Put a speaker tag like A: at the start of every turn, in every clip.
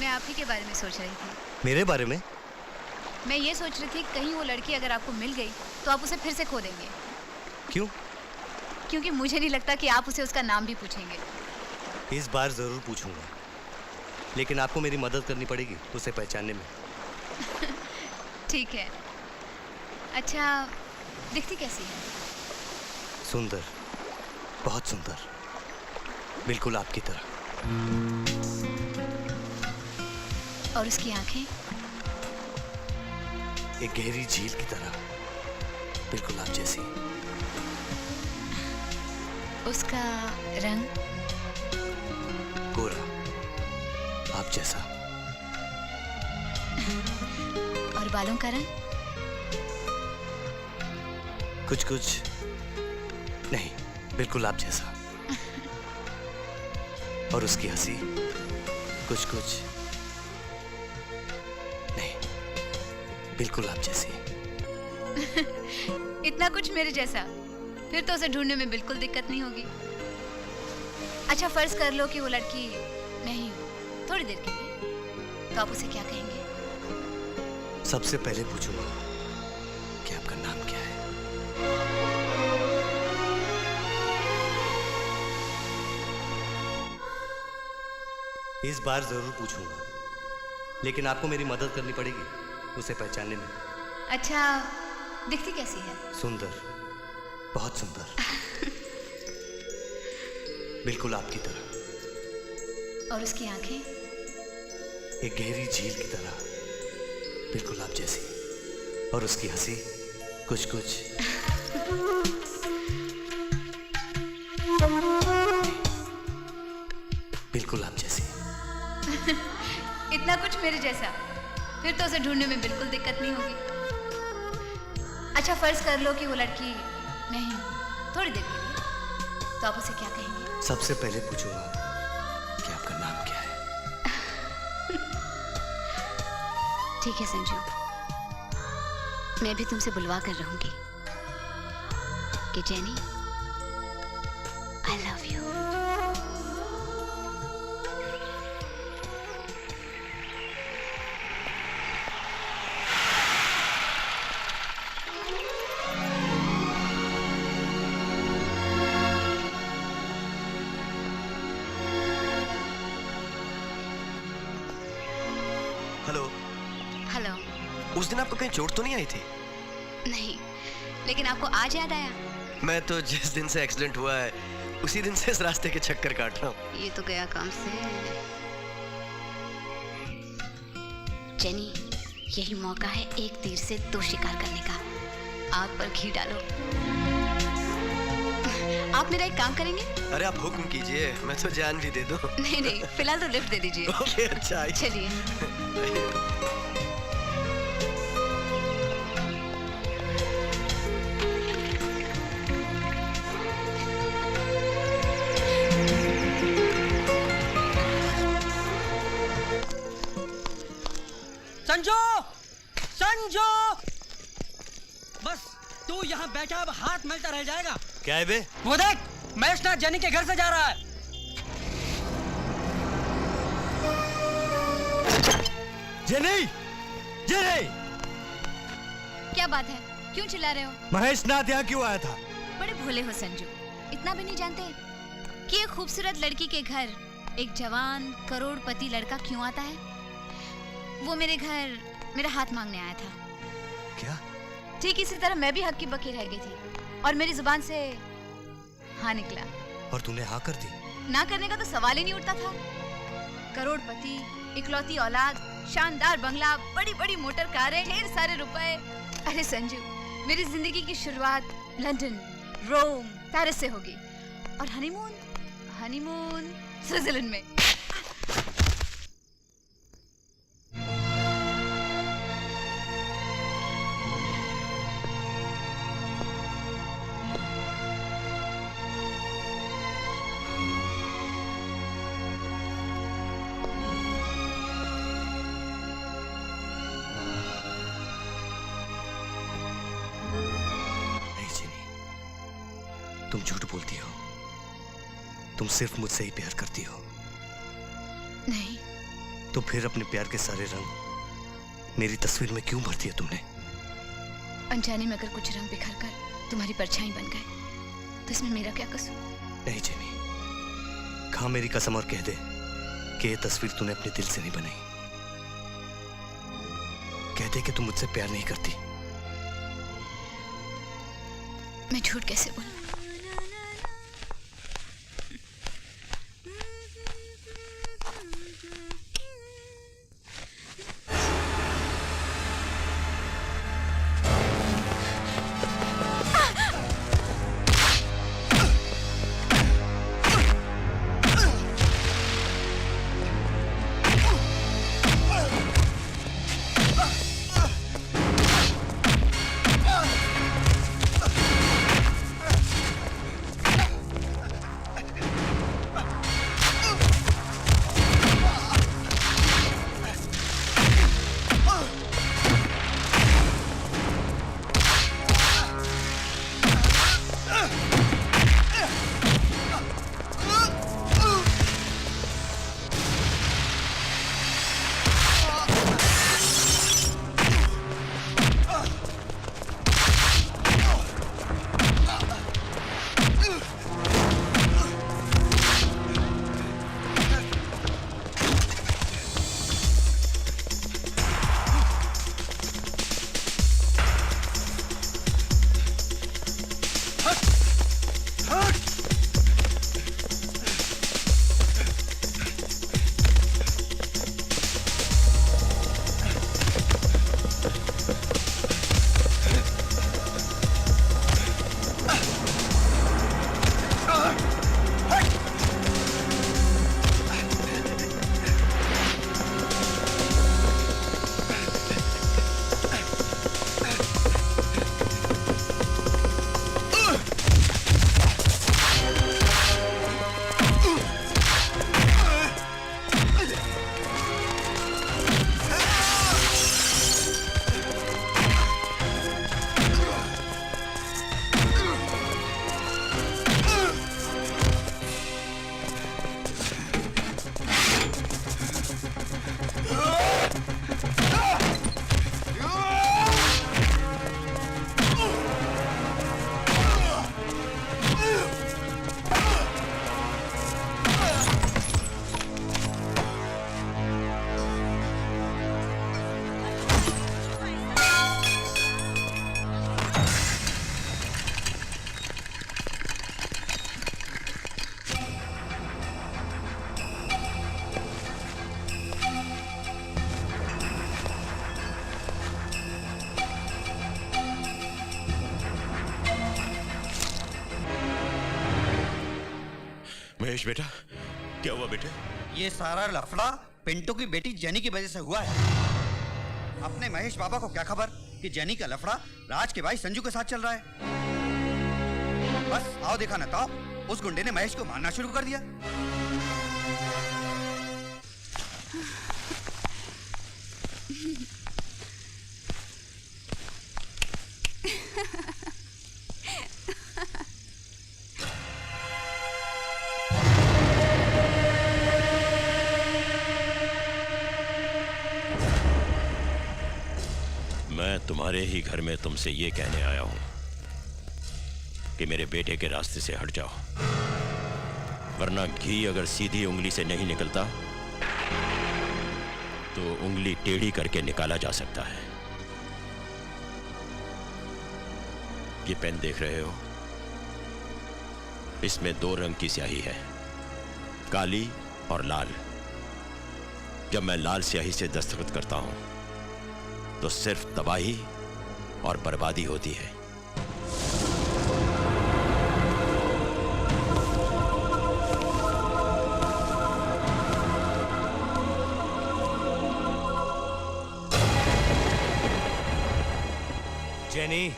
A: मैं आप ही के बारे में सोच रही थी।
B: मेरे बारे में?
A: मैं ये सोच रही थी कहीं वो लड़की अगर आपको मिल गई तो आप उसे फिर से खो देंगे।
B: क्यों?
A: क्योंकि मुझे नहीं लगता कि आप उसे उसका नाम भी पूछेंगे।
B: इस बार जरूर पूछूंगा, लेकिन आपको मेरी मदद करनी पड़ेगी उसे पहचानने में।
A: ठीक है। अच्छा, दिखती कैसी है?
B: सुंदर, बहुत सुंदर, बिल्कुल आपकी तरह।
A: और उसकी आंखें?
B: एक गहरी झील की तरह, बिल्कुल आप जैसी।
A: उसका रंग?
B: गोरा, आप जैसा।
A: और बालों का रंग?
B: कुछ कुछ नहीं, बिल्कुल आप जैसा। और उसकी हंसी कुछ कुछ नहीं, बिल्कुल आप जैसी।
A: इतना कुछ मेरे जैसा? फिर तो उसे ढूंढने में बिल्कुल दिक्कत नहीं होगी। अच्छा, फर्ज कर लो कि वो लड़की नहीं हो, थोड़ी देर के लिए, तो आप उसे क्या कहेंगे?
B: सबसे पहले पूछूंगा कि आपका नाम क्या है। इस बार जरूर पूछूंगा, लेकिन आपको मेरी मदद करनी पड़ेगी उसे पहचानने में।
A: अच्छा, दिखती कैसी है?
B: सुंदर, बहुत सुंदर, बिल्कुल आपकी तरह।
A: और उसकी आंखें?
B: एक गहरी झील की तरह, बिल्कुल आप जैसी। और उसकी हंसी कुछ कुछ बिल्कुल आप जैसी।
A: इतना कुछ मेरे जैसा? फिर तो उसे ढूंढने में बिल्कुल दिक्कत नहीं होगी। अच्छा, फर्ज कर लो कि वो लड़की नहीं हो, थोड़ी देर के लिए, तो आप उसे क्या कहेंगे?
B: सबसे पहले पूछूंगा कि आपका नाम क्या है।
A: ठीक है संजू, मैं भी तुमसे बुलवा कर रहूंगी कि jenny, I love you.
B: Hello.
A: Hello.
B: उस दिन आपको कहीं चोट तो नहीं आई थी?
A: नहीं, लेकिन आपको आज याद आया?
B: मैं तो जिस दिन से एक्सीडेंट हुआ है उसी दिन से इस रास्ते के चक्कर काट रहा हूँ।
A: ये तो गया काम से। जेनी, यही मौका है एक तीर से दो शिकार करने का। आग पर घी डालो। आप मेरा एक काम करेंगे?
B: अरे आप हुक्म कीजिए, मैं तो जान भी दे दूं।
A: नहीं नहीं, फिलहाल तो लिफ्ट दे दीजिए।
B: ओके, अच्छा
A: चलिए।
C: संजू! संजू! बस तू यहाँ बैठा, अब हाथ मलता रह जाएगा।
B: क्या है बे?
C: वो देख, महेश नाथ जेनी के घर से जा रहा है।
B: जेनी! जेनी!
A: क्या बात है, क्यों चिल्ला रहे हो?
B: महेश नाथ यहाँ क्यों आया था?
A: बड़े भोले हो संजू, इतना भी नहीं जानते कि एक खूबसूरत लड़की के घर एक जवान करोड़पति लड़का क्यों आता है? वो मेरे घर मेरा हाथ मांगने आया था।
B: क्या?
A: ठीक इसी तरह मैं भी हक की बकी रह गई थी और मेरी जुबान से हाँ निकला।
B: और तूने हाँ कर दी?
A: ना करने का तो सवाल ही नहीं उठता था। करोड़पति, इकलौती औलाद, शानदार बंगला, बड़ी बड़ी मोटर कारें, ढेर सारे रुपए। अरे संजू, मेरी जिंदगी की शुरुआत लंदन, रोम, पेरिस से होगी और हनीमून हनीमून स्विट्जरलैंड में।
B: तुम झूठ बोलती हो। तुम सिर्फ मुझसे ही प्यार करती हो।
A: नहीं,
B: तो फिर अपने प्यार के सारे रंग मेरी तस्वीर में क्यों भर दिए तुमने?
A: अनजाने में अगर कुछ रंग बिखर कर तुम्हारी परछाई बन गए तो इसमें मेरा क्या कसूर?
B: नहीं जेनी, खा मेरी कसम और कह दे कि ये तस्वीर तूने अपने दिल से नहीं बनाई। कह दे कि तू मुझसे प्यार नहीं करती।
A: मैं झूठ कैसे बोलूं?
D: महेश बेटा, क्या हुआ बेटे?
E: ये सारा लफड़ा पिंटू की बेटी जेनी की वजह से हुआ है। अपने महेश बाबा को क्या खबर कि जेनी का लफड़ा राज के भाई संजू के साथ चल रहा है। बस आओ देखा ना तो उस गुंडे ने महेश को मारना शुरू कर दिया।
D: मैं तुम्हारे ही घर में तुमसे ये कहने आया हूं कि मेरे बेटे के रास्ते से हट जाओ, वरना घी अगर सीधी उंगली से नहीं निकलता तो उंगली टेढ़ी करके निकाला जा सकता है। ये पेन देख रहे हो, इसमें 2 रंग की स्याही है, काली और लाल। जब मैं लाल स्याही से दस्तखत करता हूं तो सिर्फ तबाही और बर्बादी होती है।
B: जेनी,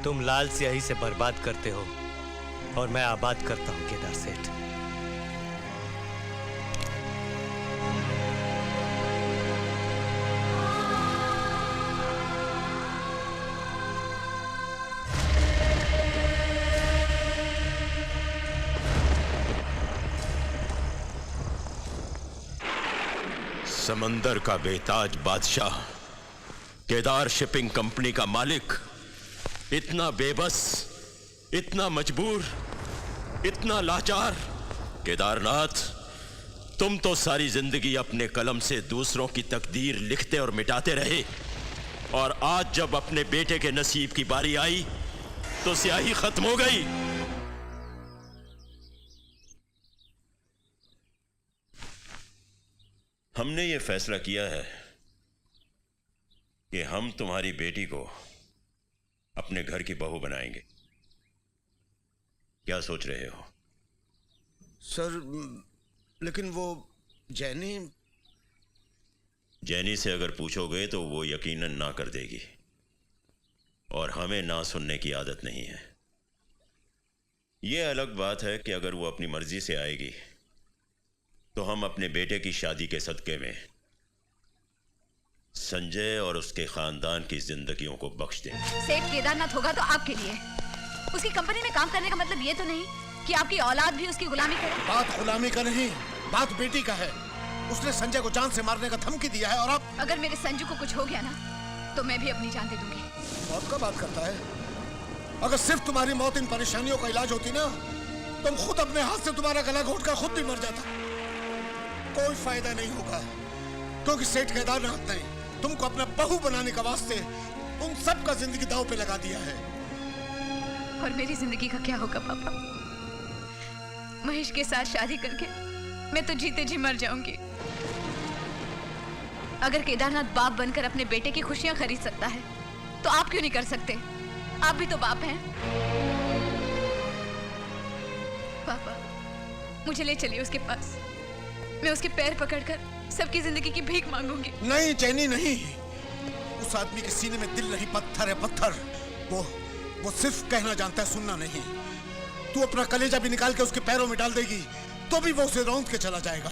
B: तुम लाल स्याही से बर्बाद करते हो और मैं आबाद करता हूं केदार सेठ।
D: समंदर का बेताज बादशाह, केदार शिपिंग कंपनी का मालिक, इतना बेबस, इतना मजबूर, इतना लाचार। केदारनाथ, तुम तो सारी जिंदगी अपने कलम से दूसरों की तकदीर लिखते और मिटाते रहे, और आज जब अपने बेटे के नसीब की बारी आई तो स्याही खत्म हो गई। हमने ये फैसला किया है कि हम तुम्हारी बेटी को अपने घर की बहू बनाएंगे। क्या सोच रहे हो?
F: सर, लेकिन वो जैनी
D: से अगर पूछोगे तो वो यकीनन ना कर देगी, और हमें ना सुनने की आदत नहीं है। यह अलग बात है कि अगर वो अपनी मर्जी से आएगी तो हम अपने बेटे की शादी के सदके में संजय और उसके खानदान की जिंदगियों को बख्श देंगे।
A: सेठ केदारनाथ होगा तो आपके लिए। उसकी कंपनी में काम करने का मतलब ये तो नहीं कि आपकी औलाद भी उसकी गुलामी करे।
F: बात गुलामी का नहीं, बात बेटी का है। उसने संजय को जान से मारने का धमकी दिया है, और आप।
A: अगर मेरे संजू को कुछ हो गया ना तो मैं भी अपनी जान दे दूंगी।
F: मौत का बात करता है? अगर सिर्फ तुम्हारी मौत इन परेशानियों का इलाज होती ना, तुम खुद अपने हाथ से तुम्हारा गला घोटकर खुद भी मर जाता। कोई फायदा नहीं होगा, क्योंकि सेठ केदारनाथ ने तुमको अपना बहू बनाने का वास्ते उन सब का जिंदगी दांव पे लगा दिया है।
A: और मेरी जिंदगी का क्या होगा पापा? महेश के साथ शादी करके मैं तो जीते जी मर जाऊंगी। अगर केदारनाथ बाप बनकर अपने बेटे की खुशियां खरीद सकता है तो आप क्यों नहीं कर सकते? आप भी तो बाप हैं। पापा, मुझे ले चलिए उसके पास। मैं उसके पैर पकड़कर सबकी जिंदगी की भीख मांगूंगी।
F: नहीं चैनी नहीं, उस आदमी के सीने में दिल नहीं, पत्थर है पत्थर। वो सिर्फ कहना जानता है, सुनना नहीं। तू अपना कलेजा भी निकाल के उसके पैरों में डाल देगी तो भी वो उसे रौंद के चला जाएगा।